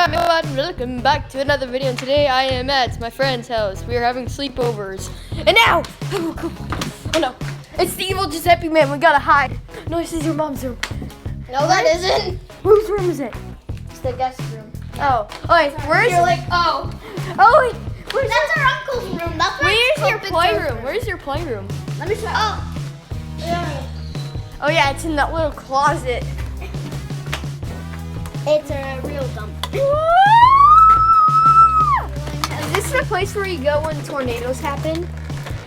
everyone, welcome back to another video. And today I am at my friend's house. We are having sleepovers. And now, oh no, it's the evil Giuseppe man. We gotta hide. No, this is your mom's room. No, that isn't. Whose room is it? It's the guest room. Oh, wait, where's? You're like, oh. Oh wait, where's? That's our uncle's room. That's Where's your playroom? Where's your playroom? Let me show you. Oh. Yeah. Oh yeah, it's in that little closet. It's a real dump. Is this the place where you go when tornadoes happen?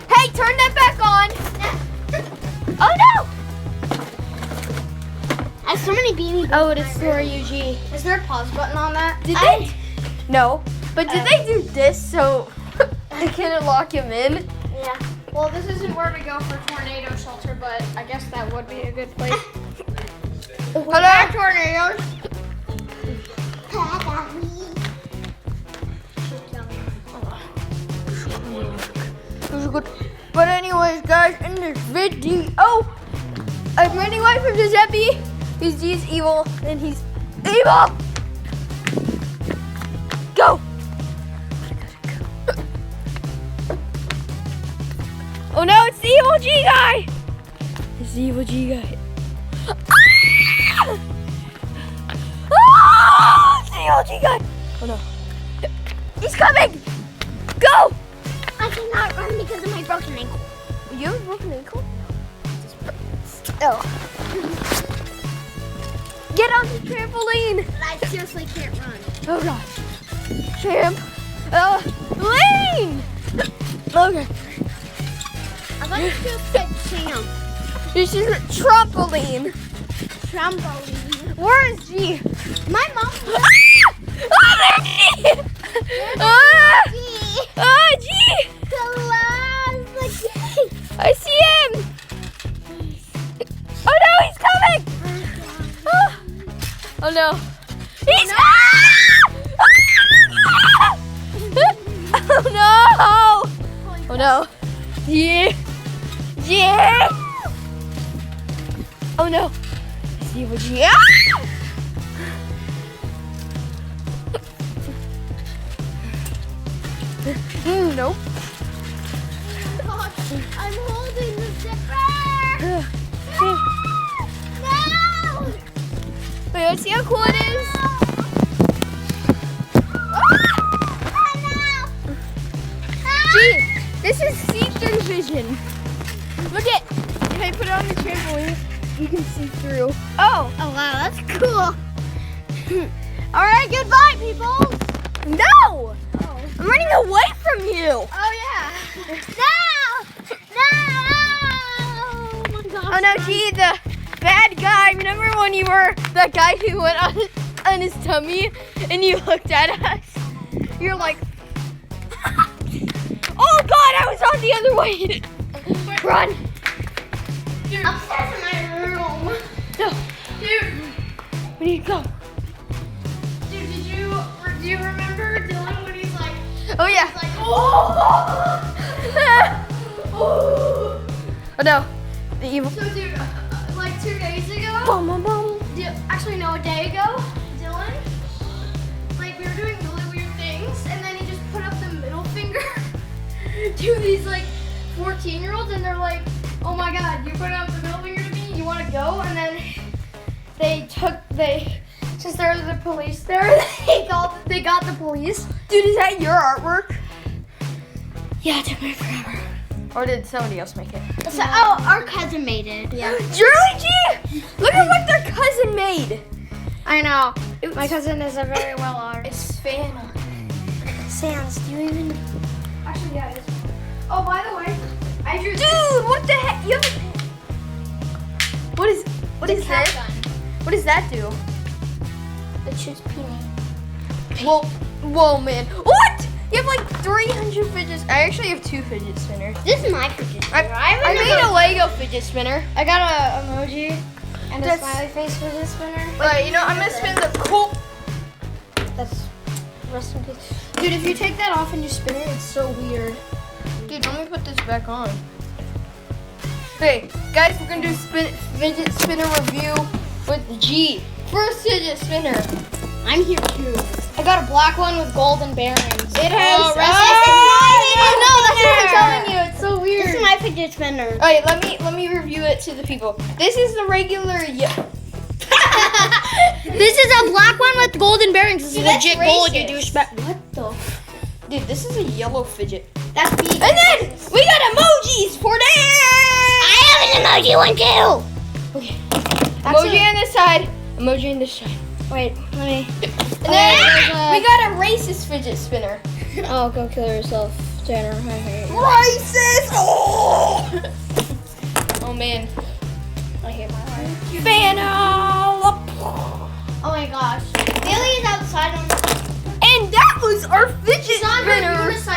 Hey, turn that back on! Oh no! I have so many beanies. Oh, it is for UG. Is there a pause button on that? Did they? No. But did they do this so they couldn't lock him in? Yeah. Well, this isn't where to go for tornado shelter, but I guess that would be a good place. Hello? Tornadoes. But anyways, guys, in this video, I'm running away from Giuseppe. He's evil, and he's evil. Go. Oh no, it's the evil G guy. It's the evil G guy. Ah! It's the evil G guy. Oh no. He's coming. Go. I cannot run because of my broken ankle. You have a broken ankle? Oh. Get on the trampoline. But I seriously can't run. Oh gosh. Lean. Okay. I thought you just said champ. This is a trampoline. Trampoline. Where is G? My mom. Oh, there's G. Oh, G. I see him. Oh no, he's coming. Oh no. He's Oh no. Oh no. Yeah. Yeah. Oh no. See what you. Nope. I'm holding the zipper. No. Wait, let's see how cool it is. Gee, this is see-through vision. Look at, if I put it on the trampoline, you can see through. Oh wow, that's cool. All right, goodbye, people. No! Oh. I'm running away from you. Oh yeah. No! Oh my gosh. Oh no, gee, the bad guy. Remember when you were that guy who went on his tummy and you looked at us? You're like, oh God, I was on the other way. Run. Dude. Upstairs in my room. No. Dude. Where do you go? Dude, do you remember Dylan when he's like, Oh yeah. he's like, oh. Oh no, the evil. So dude, like 2 days ago, Boom, boom, boom. actually no, a day ago, Dylan, like we were doing really weird things, and then he just put up the middle finger to these like 14-year-olds, and they're like, oh my God, you put up the middle finger to me, you want to go? And then since there was the police there, they got the police. Dude, is that your artwork? Yeah, it took me forever. Or did somebody else make it? So, oh, our cousin made it. Yeah. Julie G! Look at what their cousin made. I know. My cousin is a very well artist. It's fan. Sans, do you even? Actually, yeah, it is. Oh, by the way, I drew. Dude, what the heck? You have What is this? Gun. What does that do? It shoots peanut. Whoa, man. What? You have like 300 fidgets. I actually have 2 fidget spinners. This is my fidget spinner. I made a Lego fidget spinner. I got a emoji and That's- a smiley face fidget spinner. Wait, you know, I'm gonna spin the cool. That's rest in peace. Dude, if you take that off and you spin it, it's so weird. Dude, let me put this back on. Okay, guys, we're gonna do fidget spinner review with G. First fidget spinner. I'm here too. I got a black one with golden bearings. It has. Oh, I know. That's what I'm telling you. It's so weird. This is my fidget spinner. All right, let me review it to the people. This is the regular. This is a black one with golden bearings. This is Dude, that's legit gold, you racist. douchebag. What the? Dude, this is a yellow fidget. That's me. And then we got emojis for that. I have an emoji one too. Okay. Emoji on this side. Emoji on this side. Wait, let me. And then we got a racist fidget spinner. Oh, go kill yourself, Tanner. Racist! Oh